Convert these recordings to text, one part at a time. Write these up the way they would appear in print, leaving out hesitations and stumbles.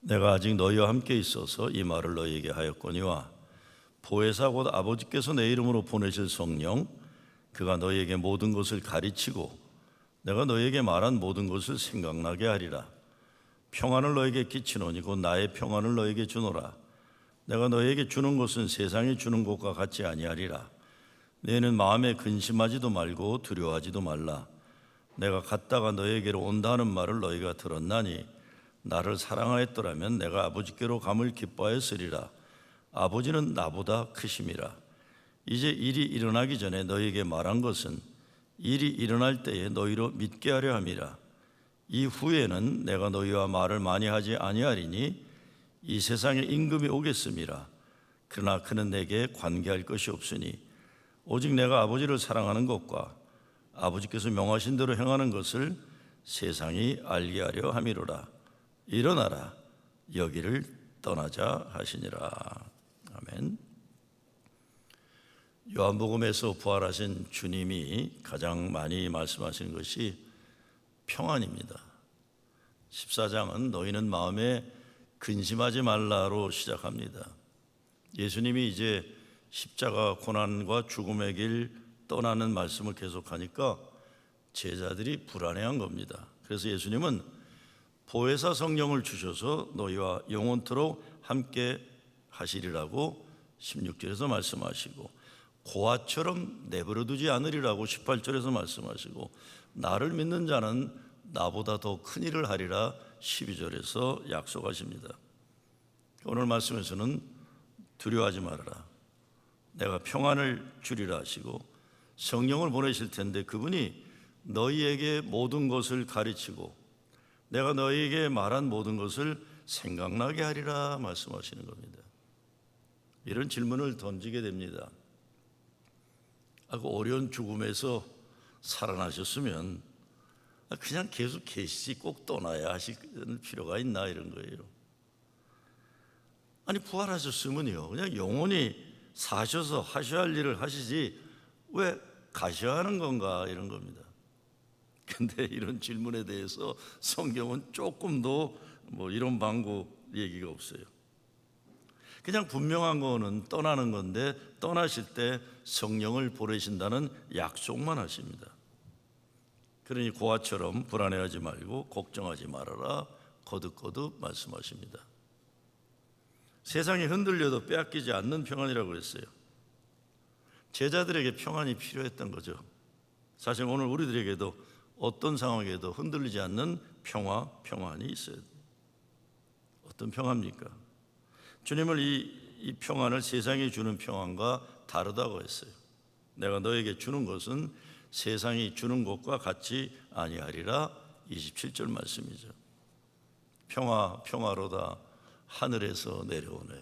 내가 아직 너희와 함께 있어서 이 말을 너희에게 하였거니와 보혜사 곧 아버지께서 내 이름으로 보내실 성령 그가 너희에게 모든 것을 가르치고 내가 너희에게 말한 모든 것을 생각나게 하리라. 평안을 너희에게 끼치노니 곧 나의 평안을 너희에게 주노라. 내가 너희에게 주는 것은 세상이 주는 것과 같지 아니하리라. 너희는 마음에 근심하지도 말고 두려워하지도 말라. 내가 갔다가 너희에게로 온다 하는 말을 너희가 들었나니 나를 사랑하였더라면 내가 아버지께로 감을 기뻐하였으리라. 아버지는 나보다 크심이라. 이제 일이 일어나기 전에 너희에게 말한 것은 일이 일어날 때에 너희로 믿게 하려 함이라. 이후에는 내가 너희와 말을 많이 하지 아니하리니 이 세상에 임금이 오겠음이라. 그러나 그는 내게 관계할 것이 없으니 오직 내가 아버지를 사랑하는 것과 아버지께서 명하신 대로 행하는 것을 세상이 알게 하려 함이로라. 일어나라 여기를 떠나자 하시니라. 아멘. 요한복음에서 부활하신 주님이 가장 많이 말씀하시는 것이 평안입니다. 14장은 너희는 마음에 근심하지 말라로 시작합니다. 예수님이 이제 십자가 고난과 죽음의 길 떠나는 말씀을 계속하니까 제자들이 불안해한 겁니다. 그래서 예수님은 보혜사 성령을 주셔서 너희와 영원토록 함께 하시리라고 16절에서 말씀하시고 고아처럼 내버려두지 않으리라고 18절에서 말씀하시고 나를 믿는 자는 나보다 더 큰 일을 하리라 12절에서 약속하십니다. 오늘 말씀에서는 두려워하지 말아라. 내가 평안을 주리라 하시고 성령을 보내실 텐데 그분이 너희에게 모든 것을 가르치고 내가 너희에게 말한 모든 것을 생각나게 하리라 말씀하시는 겁니다. 이런 질문을 던지게 됩니다. 그 어려운 죽음에서 살아나셨으면 그냥 계속 계시지 꼭 떠나야 하실 필요가 있나 이런 거예요. 아니 부활하셨으면요 그냥 영원히 사셔서 하셔야 할 일을 하시지 왜 가셔야 하는 건가 이런 겁니다. 근데 이런 질문에 대해서 성경은 조금도 이런 방구 얘기가 없어요. 그냥 분명한 거는 떠나는 건데 떠나실 때 성령을 보내신다는 약속만 하십니다. 그러니 고아처럼 불안해하지 말고 걱정하지 말아라 거듭거듭 말씀하십니다. 세상이 흔들려도 빼앗기지 않는 평안이라고 그랬어요. 제자들에게 평안이 필요했던 거죠. 사실 오늘 우리들에게도 어떤 상황에도 흔들리지 않는 평안이 있어야 돼요. 어떤 평안입니까? 주님을 이 평안을 세상이 주는 평안과 다르다고 했어요. 내가 너에게 주는 것은 세상이 주는 것과 같지 아니하리라 27절 말씀이죠. 평화로다 하늘에서 내려오네.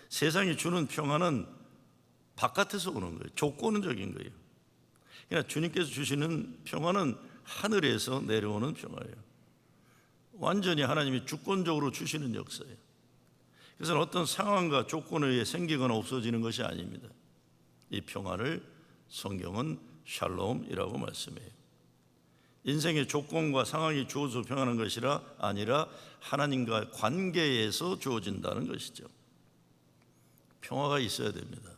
세상이 주는 평안은 바깥에서 오는 거예요. 조건적인 거예요. 그러니까 주님께서 주시는 평안은 하늘에서 내려오는 평화예요. 완전히 하나님이 주권적으로 주시는 역사예요. 그래서 어떤 상황과 조건에 의해 생기거나 없어지는 것이 아닙니다. 이 평안을 성경은 샬롬이라고 말씀해요. 인생의 조건과 상황이 주어서 평안한 것이라 아니라 하나님과 관계에서 주어진다는 것이죠. 평화가 있어야 됩니다.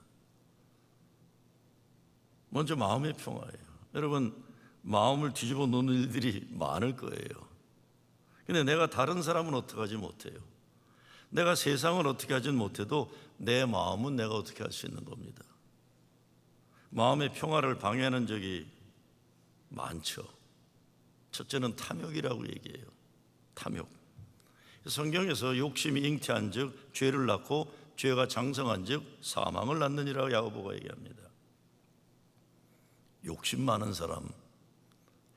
먼저 마음의 평화예요. 여러분 마음을 뒤집어 놓는 일들이 많을 거예요. 근데 내가 다른 사람은 어떻게 하지 못해요. 내가 세상을 어떻게 하진 못해도 내 마음은 내가 어떻게 할 수 있는 겁니다. 마음의 평화를 방해하는 적이 많죠. 첫째는 탐욕이라고 얘기해요. 탐욕. 성경에서 욕심이 잉태한 즉 죄를 낳고 죄가 장성한 즉 사망을 낳느니라 야고보가 얘기합니다. 욕심 많은 사람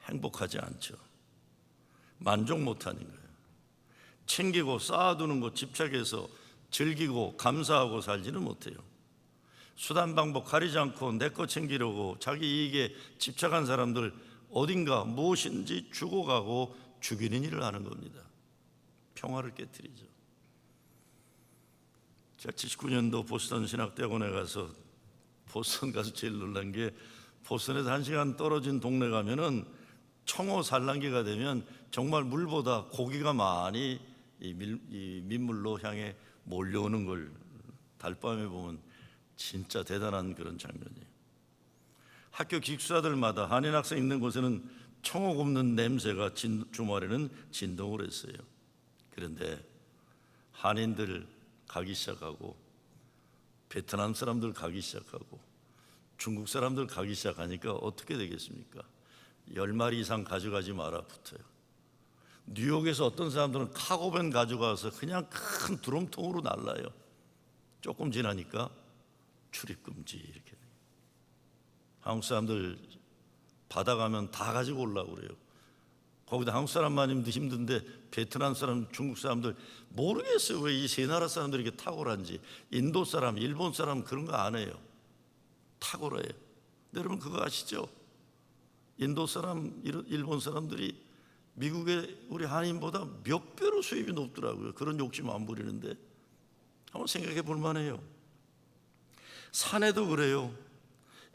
행복하지 않죠. 만족 못하는 거예요. 챙기고 쌓아두는 것 집착해서 즐기고 감사하고 살지는 못해요. 수단 방법 가리지 않고 내 거 챙기려고 자기 이익에 집착한 사람들 어딘가 무엇인지 주고 가고 죽이는 일을 하는 겁니다. 평화를 깨뜨리죠. 제가 79년도 보스턴 신학대학원에 가서 보스턴 가서 제일 놀란 게 보스턴에서 1시간 떨어진 동네 가면은 청어 산란기가 되면 정말 물보다 고기가 많이 이 민물로 향해 몰려오는 걸 달밤에 보면 진짜 대단한 그런 장면이에요. 학교 기숙사들마다 한인 학생 있는 곳에는 청옥 없는 냄새가 주말에는 진동을 했어요. 그런데 한인들 가기 시작하고 베트남 사람들 가기 시작하고 중국 사람들 가기 시작하니까 어떻게 되겠습니까? 10마리 이상 가져가지 마라 붙어요. 뉴욕에서 어떤 사람들은 카고밴 가져가서 그냥 큰 드럼통으로 날라요. 조금 지나니까 출입금지 이렇게 돼요. 한국 사람들 바다 가면 다 가지고 오려고 그래요. 거기다 한국 사람만 힘든데 베트남 사람, 중국 사람들 모르겠어요. 왜 이 세 나라 사람들이 이렇게 탁월한지. 인도 사람, 일본 사람 그런 거 안 해요. 탁월해요. 여러분 그거 아시죠? 인도 사람, 일본 사람들이 미국의 우리 한인보다 몇 배로 수입이 높더라고요. 그런 욕심 안 부리는데 한번 생각해 볼 만해요. 산에도 그래요.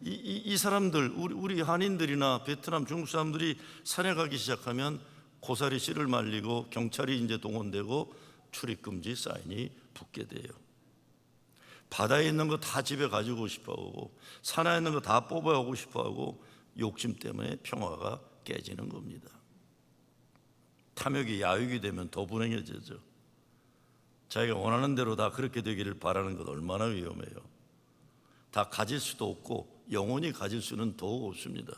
이 사람들, 우리 한인들이나 베트남, 중국 사람들이 산에 가기 시작하면 고사리 씨를 말리고 경찰이 이제 동원되고 출입금지 사인이 붙게 돼요. 바다에 있는 거 다 집에 가지고 싶어하고 산에 있는 거 다 뽑아오고 싶어하고 욕심 때문에 평화가 깨지는 겁니다. 탐욕이 야욕이 되면 더 불행해지죠. 자기가 원하는 대로 다 그렇게 되기를 바라는 것 얼마나 위험해요. 다 가질 수도 없고 영원히 가질 수는 더욱 없습니다.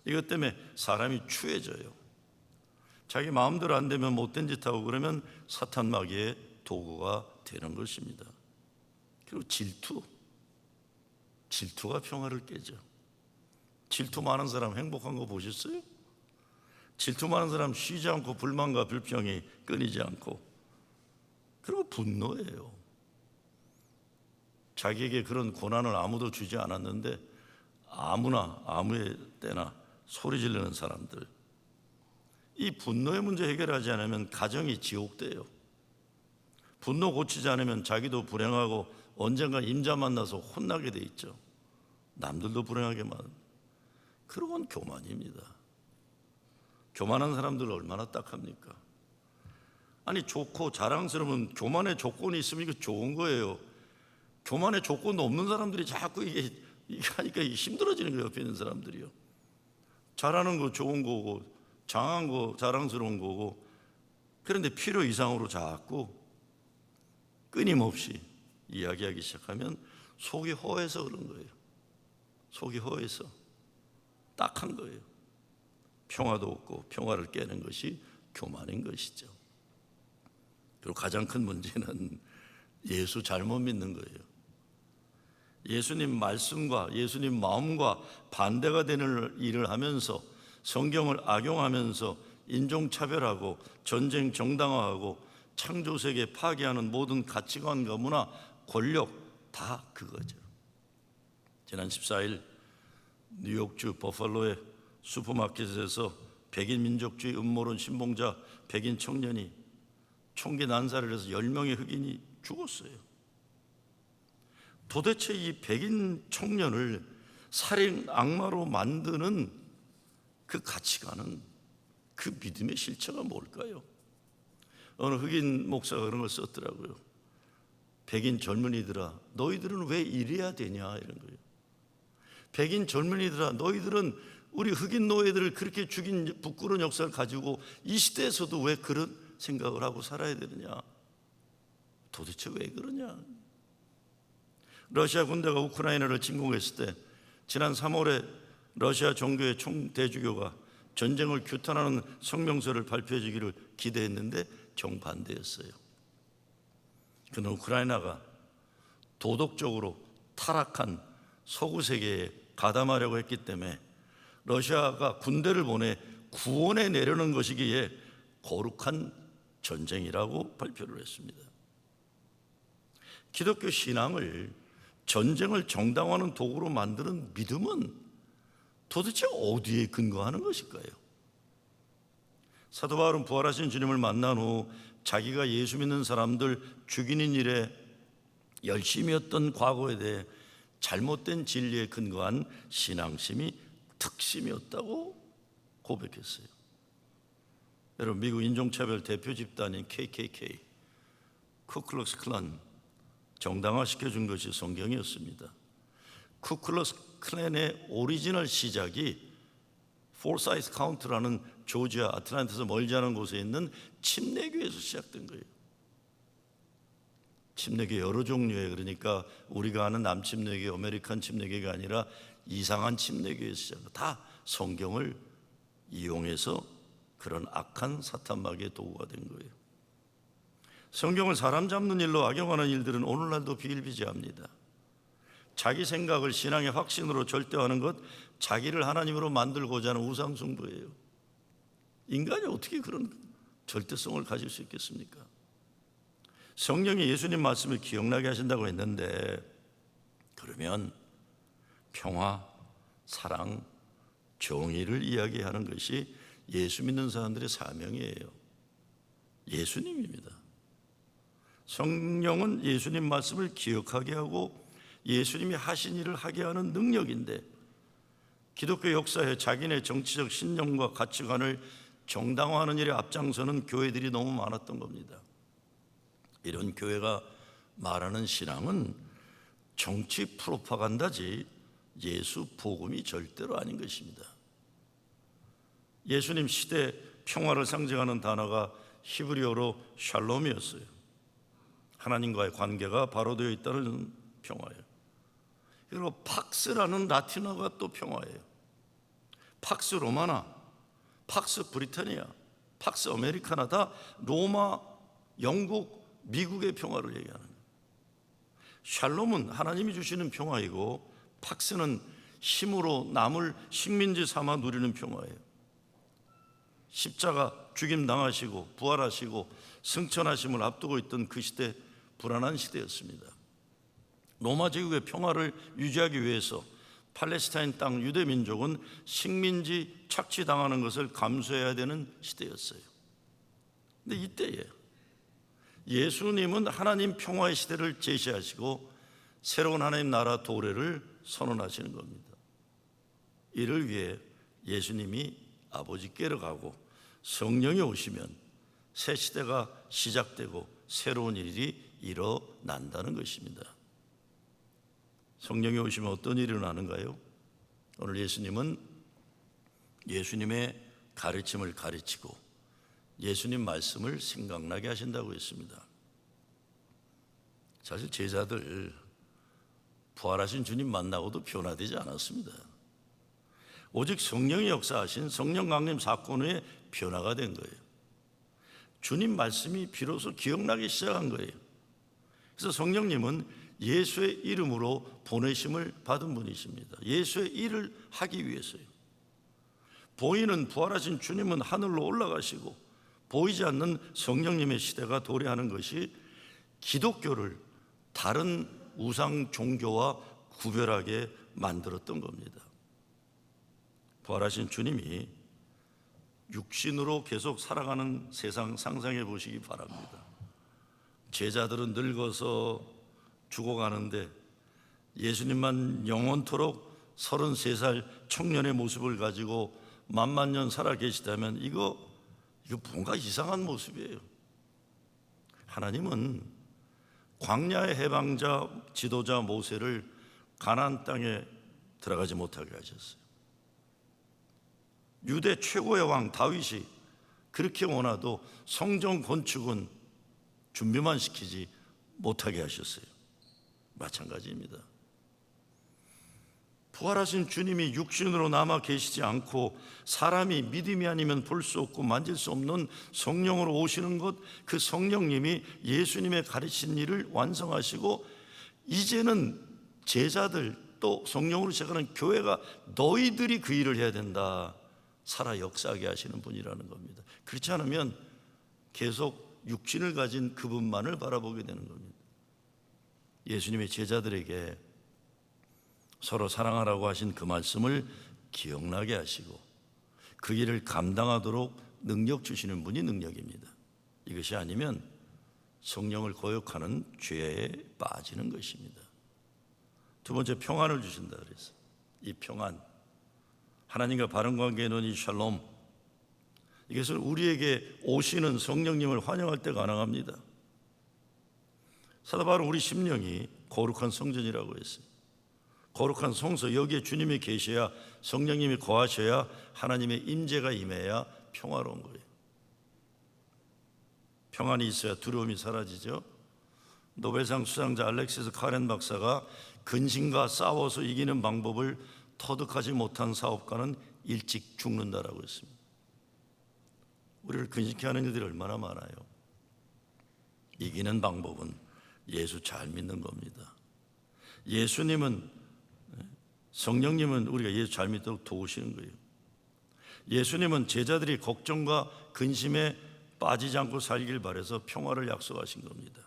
이것 때문에 사람이 추해져요. 자기 마음대로 안 되면 못된 짓 하고 그러면 사탄 마귀의 도구가 되는 것입니다. 그리고 질투가 평화를 깨죠. 질투 많은 사람 행복한 거 보셨어요? 질투 많은 사람 쉬지 않고 불만과 불평이 끊이지 않고, 그리고 분노예요. 자기에게 그런 고난을 아무도 주지 않았는데 아무나 아무의 때나 소리 지르는 사람들, 이 분노의 문제 해결하지 않으면 가정이 지옥돼요. 분노 고치지 않으면 자기도 불행하고 언젠가 임자 만나서 혼나게 돼 있죠. 남들도 불행하게 만듭니다. 그건 교만입니다. 교만한 사람들 얼마나 딱합니까? 아니 좋고 자랑스러운 교만의 조건이 있으면 이거 좋은 거예요. 교만의 조건도 없는 사람들이 자꾸 이게 하니까 힘들어지는 거예요. 옆에 있는 사람들이요. 잘하는 거 좋은 거고 장한 거 자랑스러운 거고, 그런데 필요 이상으로 자꾸 끊임없이 이야기하기 시작하면 속이 허해서 그런 거예요. 속이 허해서 딱한 거예요. 평화도 없고 평화를 깨는 것이 교만인 것이죠. 그리고 가장 큰 문제는 예수 잘못 믿는 거예요. 예수님 말씀과 예수님 마음과 반대가 되는 일을 하면서 성경을 악용하면서 인종차별하고 전쟁 정당화하고 창조세계 파괴하는 모든 가치관과 문화, 권력 다 그거죠. 지난 14일 뉴욕주 버팔로의 슈퍼마켓에서 백인 민족주의 음모론 신봉자 백인 청년이 총기 난사를 해서 10명의 흑인이 죽었어요. 도대체 이 백인 청년을 살인 악마로 만드는 그 가치관은, 그 믿음의 실체가 뭘까요? 어느 흑인 목사가 그런 걸 썼더라고요. 백인 젊은이들아, 너희들은 왜 이래야 되냐, 이런 거예요. 백인 젊은이들아, 너희들은 우리 흑인 노예들을 그렇게 죽인 부끄러운 역사를 가지고 이 시대에서도 왜 그런 생각을 하고 살아야 되느냐? 도대체 왜 그러냐? 러시아 군대가 우크라이나를 침공했을 때 지난 3월에 러시아 종교의 총대주교가 전쟁을 규탄하는 성명서를 발표해 주기를 기대했는데 정반대였어요. 그는 우크라이나가 도덕적으로 타락한 서구 세계에 가담하려고 했기 때문에 러시아가 군대를 보내 구원해 내려는 것이기에 거룩한 전쟁이라고 발표를 했습니다. 기독교 신앙을 전쟁을 정당화하는 도구로 만드는 믿음은 도대체 어디에 근거하는 것일까요? 사도 바울은 부활하신 주님을 만난 후 자기가 예수 믿는 사람들 죽이는 일에 열심히 했던 과거에 대해 잘못된 진리에 근거한 신앙심이 특심이었다고 고백했어요. 여러분, 미국 인종차별 대표 집단인 KKK, 쿠클럭스 클란 정당화시켜준 것이 성경이었습니다. 쿠클럭스 클랜의 오리지널 시작이 포사이스 카운트라는 조지아 아틀란타에서 멀지 않은 곳에 있는 침례교에서 시작된 거예요. 침례교 여러 종류의, 그러니까 우리가 아는 남침례교, 아메리칸 침례교가 아니라 이상한 침례교에서 시작. 다 성경을 이용해서 그런 악한 사탄마귀의 도구가 된 거예요. 성경을 사람 잡는 일로 악용하는 일들은 오늘날도 비일비재합니다. 자기 생각을 신앙의 확신으로 절대화하는 것, 자기를 하나님으로 만들고자 하는 우상숭배예요. 인간이 어떻게 그런 절대성을 가질 수 있겠습니까? 성령이 예수님 말씀을 기억나게 하신다고 했는데, 그러면 평화, 사랑, 정의를 이야기하는 것이 예수 믿는 사람들의 사명이에요. 예수님입니다. 성령은 예수님 말씀을 기억하게 하고 예수님이 하신 일을 하게 하는 능력인데, 기독교 역사에 자기네 정치적 신념과 가치관을 정당화하는 일에 앞장서는 교회들이 너무 많았던 겁니다. 이런 교회가 말하는 신앙은 정치 프로파간다지 예수 복음이 절대로 아닌 것입니다. 예수님 시대 평화를 상징하는 단어가 히브리어로 샬롬이었어요. 하나님과의 관계가 바로 되어 있다는 평화예요. 그리고 팍스라는 라틴어가 또 평화예요. 팍스 로마나, 팍스 브리타니아, 팍스 아메리카나, 다 로마, 영국, 미국의 평화를 얘기하는 거예요. 샬롬은 하나님이 주시는 평화이고, 팍스는 힘으로 남을 식민지 삼아 누리는 평화예요. 십자가 죽임 당하시고 부활하시고 승천하심을 앞두고 있던 그 시대, 불안한 시대였습니다. 로마 제국의 평화를 유지하기 위해서 팔레스타인 땅 유대 민족은 식민지 착취당하는 것을 감수해야 되는 시대였어요. 근데 이때에 예수님은 하나님 평화의 시대를 제시하시고 새로운 하나님 나라 도래를 선언하시는 겁니다. 이를 위해 예수님이 아버지께로 가고 성령이 오시면 새 시대가 시작되고 새로운 일이 일어난다는 것입니다. 성령이 오시면 어떤 일이 일어나는가요? 오늘 예수님은 예수님의 가르침을 가르치고 예수님 말씀을 생각나게 하신다고 했습니다. 사실 제자들 부활하신 주님 만나고도 변화되지 않았습니다. 오직 성령이 역사하신 성령 강림 사건 후에 변화가 된 거예요. 주님 말씀이 비로소 기억나기 시작한 거예요. 그래서 성령님은 예수의 이름으로 보내심을 받은 분이십니다. 예수의 일을 하기 위해서요. 보이는 부활하신 주님은 하늘로 올라가시고 보이지 않는 성령님의 시대가 도래하는 것이 기독교를 다른 우상 종교와 구별하게 만들었던 겁니다. 부활하신 주님이 육신으로 계속 살아가는 세상 상상해 보시기 바랍니다. 제자들은 늙어서 죽어가는데 예수님만 영원토록 33살 청년의 모습을 가지고 만만 살아 계시다면 이거 뭔가 이상한 모습이에요. 하나님은 광야의 해방자 지도자 모세를 가나안 땅에 들어가지 못하게 하셨어요. 유대 최고의 왕 다윗이 그렇게 원하도 성전 건축은 준비만 시키지 못하게 하셨어요. 마찬가지입니다. 부활하신 주님이 육신으로 남아 계시지 않고 사람이 믿음이 아니면 볼 수 없고 만질 수 없는 성령으로 오시는 것, 그 성령님이 예수님의 가르친 일을 완성하시고 이제는 제자들 또 성령으로 시작하는 교회가 너희들이 그 일을 해야 된다, 살아 역사하게 하시는 분이라는 겁니다. 그렇지 않으면 계속 육신을 가진 그분만을 바라보게 되는 겁니다. 예수님의 제자들에게 서로 사랑하라고 하신 그 말씀을 기억나게 하시고 그 일을 감당하도록 능력 주시는 분이 능력입니다. 이것이 아니면 성령을 거역하는 죄에 빠지는 것입니다. 두 번째, 평안을 주신다 그랬어요. 이 평안, 하나님과 바른 관계에 있는 이 샬롬, 이것은 우리에게 오시는 성령님을 환영할 때 가능합니다. 사도 바울은 우리 심령이 거룩한 성전이라고 했어요. 거룩한 성소, 여기에 주님이 계셔야, 성령님이 거하셔야, 하나님의 임재가 임해야 평화로운 거예요. 평안이 있어야 두려움이 사라지죠. 노벨상 수상자 알렉시스 카렌 박사가 근심과 싸워서 이기는 방법을 터득하지 못한 사업가는 일찍 죽는다라고 했습니다. 우리를 근심케 하는 일들이 얼마나 많아요. 이기는 방법은 예수 잘 믿는 겁니다. 예수님은, 성령님은 우리가 예수 잘 믿도록 도우시는 거예요. 예수님은 제자들이 걱정과 근심에 빠지지 않고 살길 바라서 평화를 약속하신 겁니다.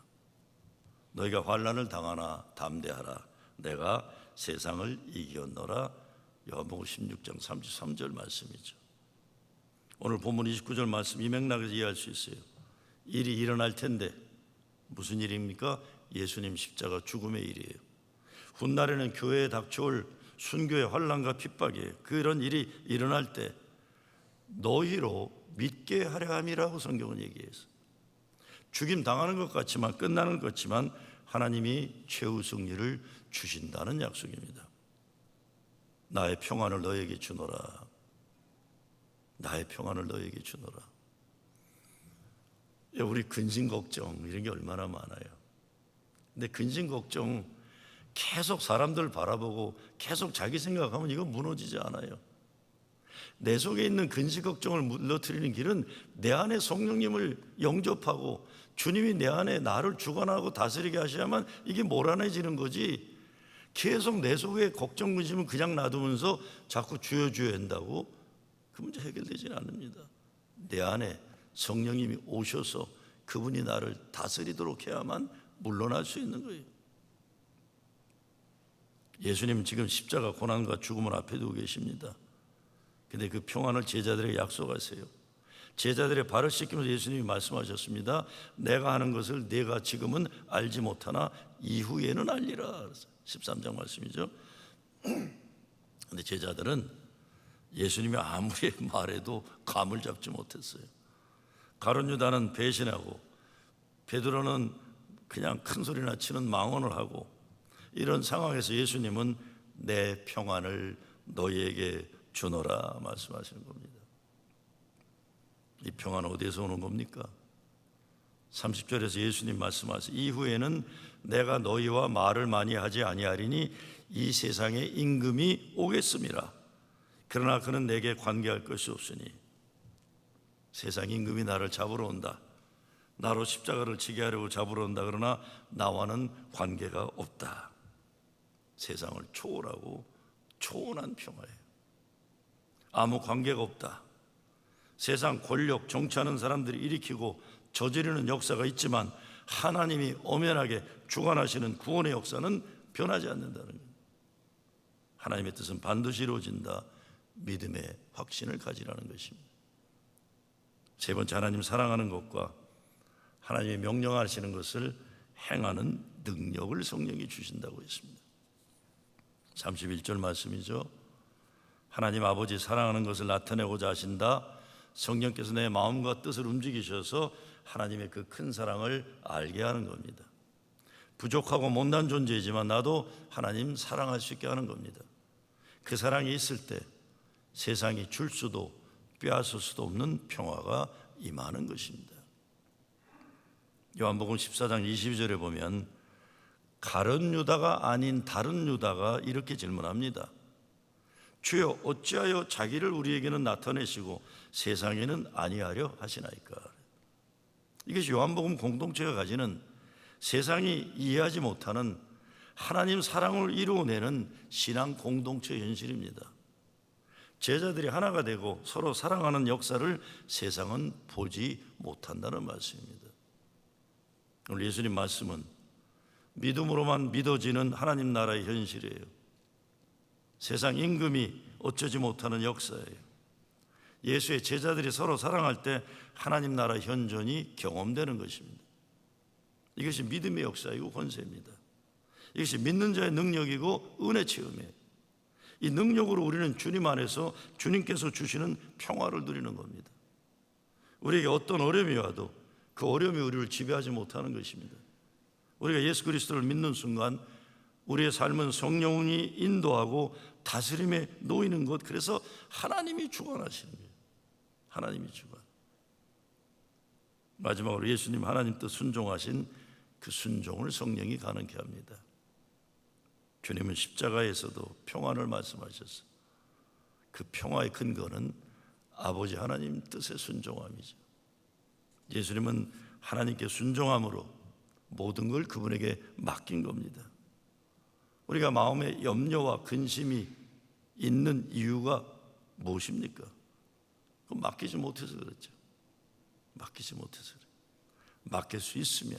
너희가 환난을 당하나 담대하라, 내가 세상을 이겼노라. 요한복음 16장 33절 말씀이죠. 오늘 본문 29절 말씀 이 맥락에서 이해할 수 있어요. 일이 일어날 텐데 무슨 일입니까? 예수님 십자가 죽음의 일이에요. 훗날에는 교회에 닥쳐올 순교의 환난과 핍박이에요. 그런 일이 일어날 때 너희로 믿게 하려 함이라고 성경은 얘기해서, 죽임 당하는 것 같지만, 끝나는 것 같지만 하나님이 최후 승리를 주신다는 약속입니다. 나의 평안을 너에게 주노라. 나의 평안을 너에게 주노라. 우리 근심 걱정 이런 게 얼마나 많아요. 근데 근심 걱정 계속 사람들 바라보고 계속 자기 생각하면 이건 무너지지 않아요. 내 속에 있는 근심 걱정을 물러뜨리는 길은 내 안에 성령님을 영접하고 주님이 내 안에 나를 주관하고 다스리게 하셔야만 이게 몰아내지는 거지. 계속 내 속에 걱정 근심은 그냥 놔두면서 자꾸 주여 한다고 그 문제 해결되지는 않습니다. 내 안에 성령님이 오셔서 그분이 나를 다스리도록 해야만 물러날 수 있는 거예요. 예수님은 지금 십자가 고난과 죽음을 앞에 두고 계십니다. 근데 그 평안을 제자들에게 약속하세요. 제자들의 발을 씻기면서 예수님이 말씀하셨습니다. 내가 하는 것을 내가 지금은 알지 못하나 이후에는 알리라. 13장 말씀이죠. 근데 제자들은 예수님이 아무리 말해도 감을 잡지 못했어요. 가룟 유다는 배신하고 베드로는 그냥 큰 소리나 치는 망언을 하고, 이런 상황에서 예수님은 내 평안을 너희에게 주노라 말씀하시는 겁니다. 이 평안은 어디에서 오는 겁니까? 30절에서 예수님 말씀하세요. 이후에는 내가 너희와 말을 많이 하지 아니하리니 이 세상에 임금이 오겠음이라. 그러나 그는 내게 관계할 것이 없으니. 세상 임금이 나를 잡으러 온다. 나로 십자가를 지게 하려고 잡으러 온다. 그러나 나와는 관계가 없다. 세상을 초월하고 초원한 평화예요. 아무 관계가 없다. 세상 권력, 정치하는 사람들이 일으키고 저지르는 역사가 있지만 하나님이 엄연하게 주관하시는 구원의 역사는 변하지 않는다는 거예요. 하나님의 뜻은 반드시 이루어진다. 믿음의 확신을 가지라는 것입니다. 세 번째, 하나님 사랑하는 것과 하나님이 명령하시는 것을 행하는 능력을 성령이 주신다고 했습니다. 31절 말씀이죠. 하나님 아버지 사랑하는 것을 나타내고자 하신다. 성령께서 내 마음과 뜻을 움직이셔서 하나님의 그 큰 사랑을 알게 하는 겁니다. 부족하고 못난 존재이지만 나도 하나님 사랑할 수 있게 하는 겁니다. 그 사랑이 있을 때 세상이 줄 수도 빼앗을 수도 없는 평화가 임하는 것입니다. 요한복음 14장 22절에 보면 가룟 유다가 아닌 다른 유다가 이렇게 질문합니다. 주여 어찌하여 자기를 우리에게는 나타내시고 세상에는 아니하려 하시나이까. 이것이 요한복음 공동체가 가지는 세상이 이해하지 못하는 하나님 사랑을 이루어내는 신앙 공동체 현실입니다. 제자들이 하나가 되고 서로 사랑하는 역사를 세상은 보지 못한다는 말씀입니다. 오늘 예수님 말씀은 믿음으로만 믿어지는 하나님 나라의 현실이에요. 세상 임금이 어쩌지 못하는 역사예요. 예수의 제자들이 서로 사랑할 때 하나님 나라 현존이 경험되는 것입니다. 이것이 믿음의 역사이고 권세입니다. 이것이 믿는 자의 능력이고 은혜 체험이에요. 이 능력으로 우리는 주님 안에서 주님께서 주시는 평화를 누리는 겁니다. 우리에게 어떤 어려움이 와도 그 어려움이 우리를 지배하지 못하는 것입니다. 우리가 예수 그리스도를 믿는 순간 우리의 삶은 성령이 인도하고 다스림에 놓이는 것, 그래서 하나님이 주관하시는 거예요. 하나님이 주관. 마지막으로 예수님 하나님 뜻 순종하신 그 순종을 성령이 가능케 합니다. 주님은 십자가에서도 평안을 말씀하셨어요. 그 평화의 근거는 아버지 하나님 뜻에 순종함이죠. 예수님은 하나님께 순종함으로 모든 걸 그분에게 맡긴 겁니다. 우리가 마음에 염려와 근심이 있는 이유가 무엇입니까? 그건 맡기지 못해서 그렇죠. 맡기지 못해서 그래요. 맡길 수 있으면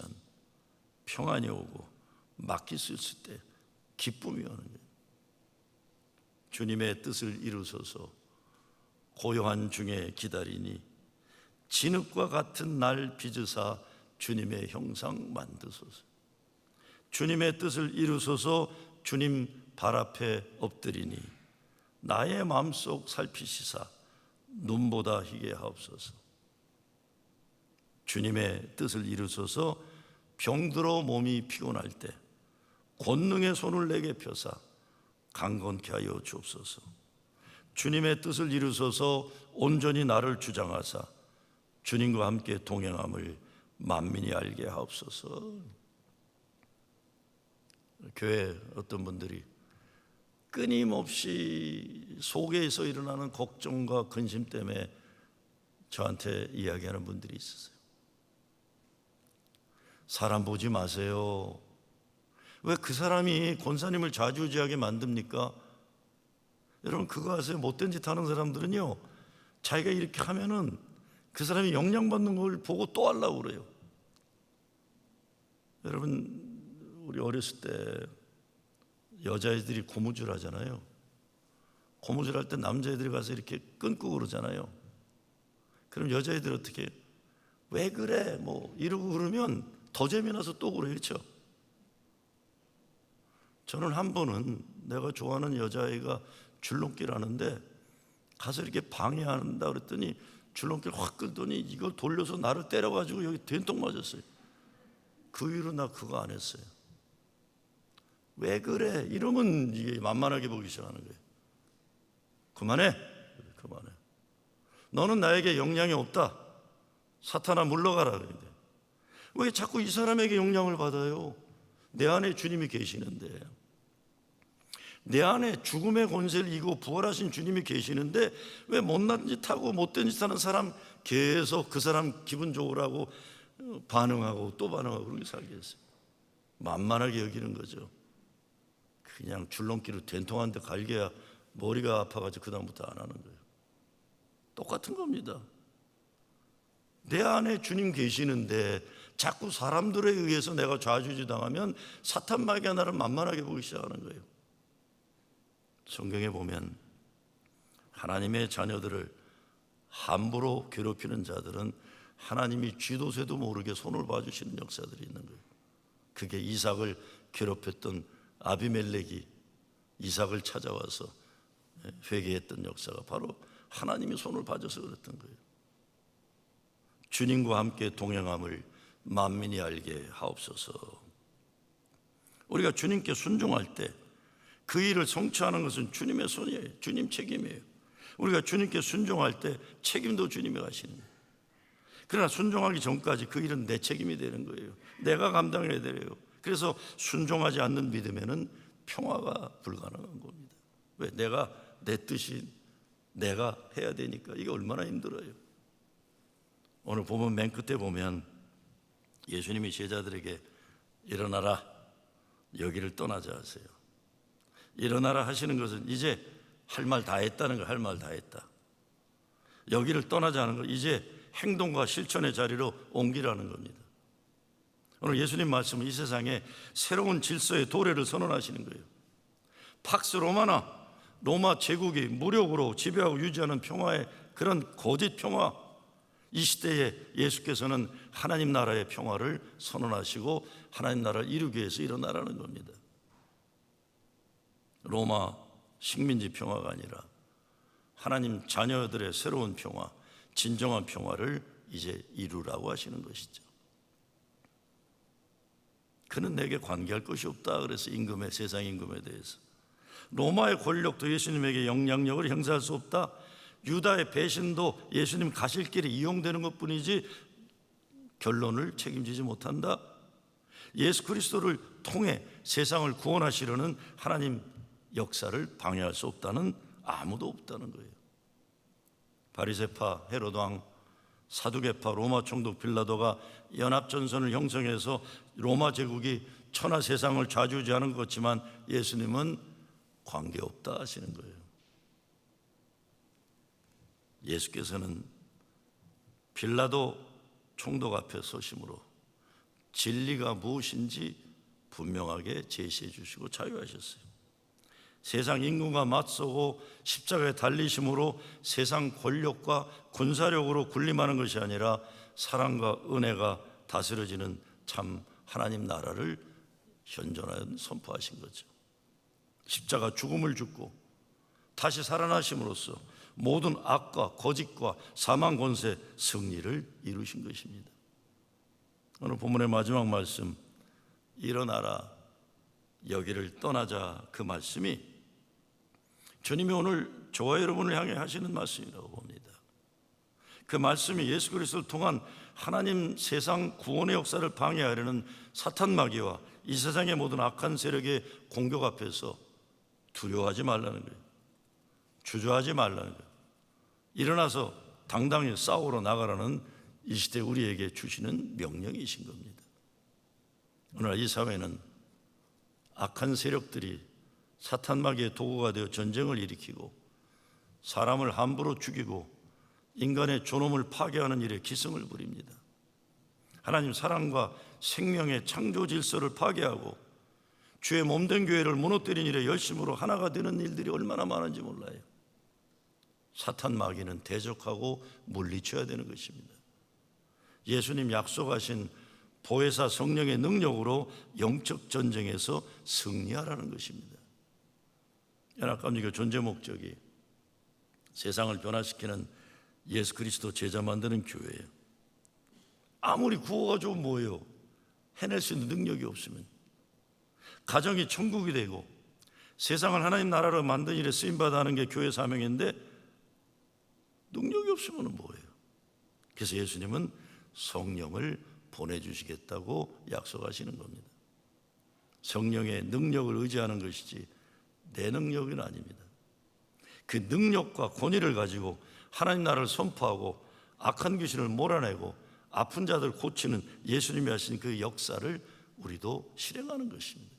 평안이 오고, 맡길 수 있을 때 기쁨이 오는 거예요. 주님의 뜻을 이루소서. 고요한 중에 기다리니 진흙과 같은 날 빚으사 주님의 형상 만드소서. 주님의 뜻을 이루소서. 주님 발 앞에 엎드리니 나의 마음속 살피시사 눈보다 희게 하옵소서. 주님의 뜻을 이루소서. 병들어 몸이 피곤할 때 권능의 손을 내게 펴사 강건케 하여 주옵소서. 주님의 뜻을 이루소서. 온전히 나를 주장하사 주님과 함께 동행함을 만민이 알게 하옵소서. 교회 어떤 분들이 끊임없이 속에서 일어나는 걱정과 근심 때문에 저한테 이야기하는 분들이 있었어요. 사람 보지 마세요. 왜 그 사람이 권사님을 좌지우지하게 만듭니까? 여러분 그거 아세요? 못된 짓 하는 사람들은요, 자기가 이렇게 하면은 그 사람이 영향받는 걸 보고 또 하려고 그래요. 여러분 우리 어렸을 때 여자애들이 고무줄 하잖아요. 고무줄 할 때 남자애들이 가서 이렇게 끊고 그러잖아요. 그럼 여자애들 어떻게 왜 그래 뭐 이러고 그러면 더 재미나서 또 그래. 그렇죠? 저는 한 번은 내가 좋아하는 여자애가 줄넘기를 하는데 가서 이렇게 방해한다 그랬더니 줄넘기를 확 끌더니 이걸 돌려서 나를 때려가지고 여기 된통 맞았어요. 그 이후로 나 그거 안 했어요. 왜 그래? 이러면 이게 만만하게 보기 시작하는 거예요. 그만해. 너는 나에게 영향이 없다. 사탄아 물러가라. 그러는데 왜 자꾸 이 사람에게 영향을 받아요? 내 안에 주님이 계시는데, 내 안에 죽음의 권세를 이기고 부활하신 주님이 계시는데 왜 못난 짓 하고 못된 짓 하는 사람 계속 그 사람 기분 좋으라고 반응하고 또 반응하고 그렇게 살겠어요? 만만하게 여기는 거죠. 그냥 줄넘기로 된통한 데 갈겨야 머리가 아파가지고 그 다음부터 안 하는 거예요. 똑같은 겁니다. 내 안에 주님 계시는데 자꾸 사람들에 의해서 내가 좌지우지 당하면 사탄 마귀가 나를 만만하게 보기 시작하는 거예요. 성경에 보면 하나님의 자녀들을 함부로 괴롭히는 자들은 하나님이 쥐도새도 모르게 손을 봐주시는 역사들이 있는 거예요. 그게 이삭을 괴롭혔던 아비멜렉이 이삭을 찾아와서 회개했던 역사가 바로 하나님이 손을 봐줘서 그랬던 거예요. 주님과 함께 동행함을 만민이 알게 하옵소서. 우리가 주님께 순종할 때 그 일을 성취하는 것은 주님의 손이에요. 주님 책임이에요. 우리가 주님께 순종할 때 책임도 주님이 가시는 거예요. 그러나 순종하기 전까지 그 일은 내 책임이 되는 거예요. 내가 감당해야 돼요. 그래서 순종하지 않는 믿음에는 평화가 불가능한 겁니다. 왜? 내가 내 뜻이 내가 해야 되니까. 이게 얼마나 힘들어요. 오늘 보면 맨 끝에 보면 예수님이 제자들에게 일어나라, 여기를 떠나자 하세요. 일어나라 하시는 것은 이제 할 말 다 했다는 거, 할 말 다 했다. 여기를 떠나자 하는 거, 이제 행동과 실천의 자리로 옮기라는 겁니다. 오늘 예수님 말씀은 이 세상에 새로운 질서의 도래를 선언하시는 거예요. 팍스 로마나, 로마 제국이 무력으로 지배하고 유지하는 평화의 그런 거짓 평화, 이 시대에 예수께서는 하나님 나라의 평화를 선언하시고 하나님 나라를 이루기 위해서 일어나라는 겁니다. 로마 식민지 평화가 아니라 하나님 자녀들의 새로운 평화, 진정한 평화를 이제 이루라고 하시는 것이죠. 그는 내게 관계할 것이 없다. 그래서 임금의, 세상 임금에 대해서 로마의 권력도 예수님에게 영향력을 행사할 수 없다. 유다의 배신도 예수님 가실 길에 이용되는 것뿐이지 결론을 책임지지 못한다. 예수 그리스도를 통해 세상을 구원하시려는 하나님 역사를 방해할 수 없다는, 아무도 없다는 거예요. 바리새파 헤롯 왕, 사두개파 로마 총독 빌라도가 연합전선을 형성해서 로마 제국이 천하 세상을 좌지우지하는 것 같지만 예수님은 관계없다 하시는 거예요. 예수께서는 빌라도 총독 앞에 서심으로 진리가 무엇인지 분명하게 제시해 주시고 자유하셨어요. 세상 임금과 맞서고 십자가에 달리심으로 세상 권력과 군사력으로 군림하는 것이 아니라 사랑과 은혜가 다스려지는 참 하나님 나라를 현존하여 선포하신 거죠. 십자가 죽음을 죽고 다시 살아나심으로써 모든 악과 거짓과 사망 권세 승리를 이루신 것입니다. 오늘 본문의 마지막 말씀, 일어나라 여기를 떠나자, 그 말씀이 주님이 오늘 저와 여러분을 향해 하시는 말씀이라고 봅니다. 그 말씀이 예수 그리스도를 통한 하나님 세상 구원의 역사를 방해하려는 사탄 마귀와 이 세상의 모든 악한 세력의 공격 앞에서 두려워하지 말라는 거예요. 주저하지 말라는 거예요. 일어나서 당당히 싸우러 나가라는 이 시대 우리에게 주시는 명령이신 겁니다. 오늘 이 사회는 악한 세력들이 사탄 마귀의 도구가 되어 전쟁을 일으키고 사람을 함부로 죽이고 인간의 존엄을 파괴하는 일에 기승을 부립니다. 하나님 사랑과 생명의 창조 질서를 파괴하고 주의 몸된 교회를 무너뜨린 일에 열심으로 하나가 되는 일들이 얼마나 많은지 몰라요. 사탄 마귀는 대적하고 물리쳐야 되는 것입니다. 예수님 약속하신 보혜사 성령의 능력으로 영적 전쟁에서 승리하라는 것입니다. 연합감리교 존재 목적이 세상을 변화시키는 예수 그리스도 제자 만드는 교회예요. 아무리 구호가 좀 뭐예요? 해낼 수 있는 능력이 없으면, 가정이 천국이 되고 세상을 하나님 나라로 만든 일에 쓰임받아 하는 게 교회 사명인데 능력이 없으면 뭐예요? 그래서 예수님은 성령을 보내주시겠다고 약속하시는 겁니다. 성령의 능력을 의지하는 것이지 내 능력은 아닙니다. 그 능력과 권위를 가지고 하나님 나라를 선포하고 악한 귀신을 몰아내고 아픈 자들 고치는 예수님이 하신 그 역사를 우리도 실행하는 것입니다.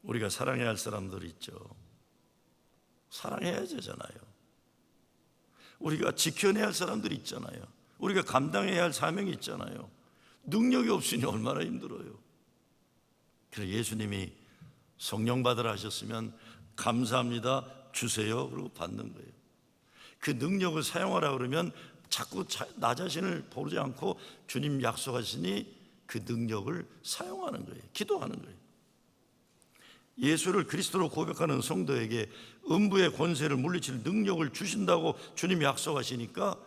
우리가 사랑해야 할 사람들이 있죠. 사랑해야 되잖아요. 우리가 지켜내야 할 사람들이 있잖아요. 우리가 감당해야 할 사명이 있잖아요. 능력이 없으니 얼마나 힘들어요. 그래서 예수님이 성령 받으라 하셨으면 감사합니다, 주세요, 그리고 받는 거예요. 그 능력을 사용하라 그러면 자꾸 나 자신을 보지 않고 주님 약속하시니 그 능력을 사용하는 거예요. 기도하는 거예요. 예수를 그리스도로 고백하는 성도에게 음부의 권세를 물리칠 능력을 주신다고 주님 약속하시니까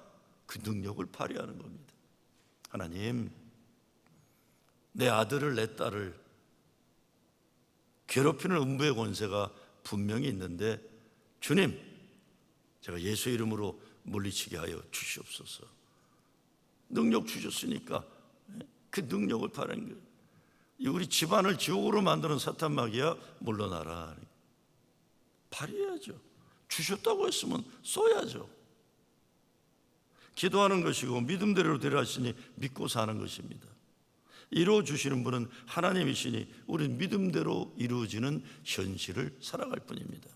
그 능력을 발휘하는 겁니다. 하나님, 내 아들을, 내 딸을 괴롭히는 음부의 권세가 분명히 있는데 주님, 제가 예수의 이름으로 물리치게 하여 주시옵소서. 능력 주셨으니까 그 능력을 발휘하는 거예요. 우리 집안을 지옥으로 만드는 사탄 마귀야, 물러나라. 발휘해야죠. 주셨다고 했으면 써야죠. 기도하는 것이고 믿음대로 되라 하시니 믿고 사는 것입니다. 이루어주시는 분은 하나님이시니 우리는 믿음대로 이루어지는 현실을 살아갈 뿐입니다.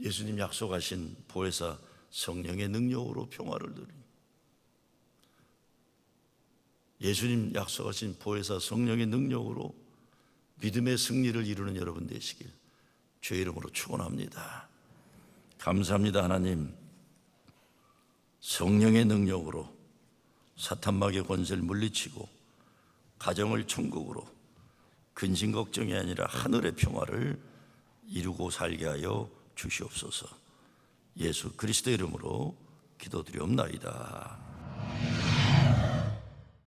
예수님 약속하신 보혜사 성령의 능력으로 평화를 누립니다. 예수님 약속하신 보혜사 성령의 능력으로 믿음의 승리를 이루는 여러분 되시길 주의 이름으로 축원합니다. 감사합니다. 하나님, 성령의 능력으로 사탄 마귀의 권세를 물리치고 가정을 천국으로, 근심 걱정이 아니라 하늘의 평화를 이루고 살게 하여 주시옵소서. 예수 그리스도 이름으로 기도드리옵나이다.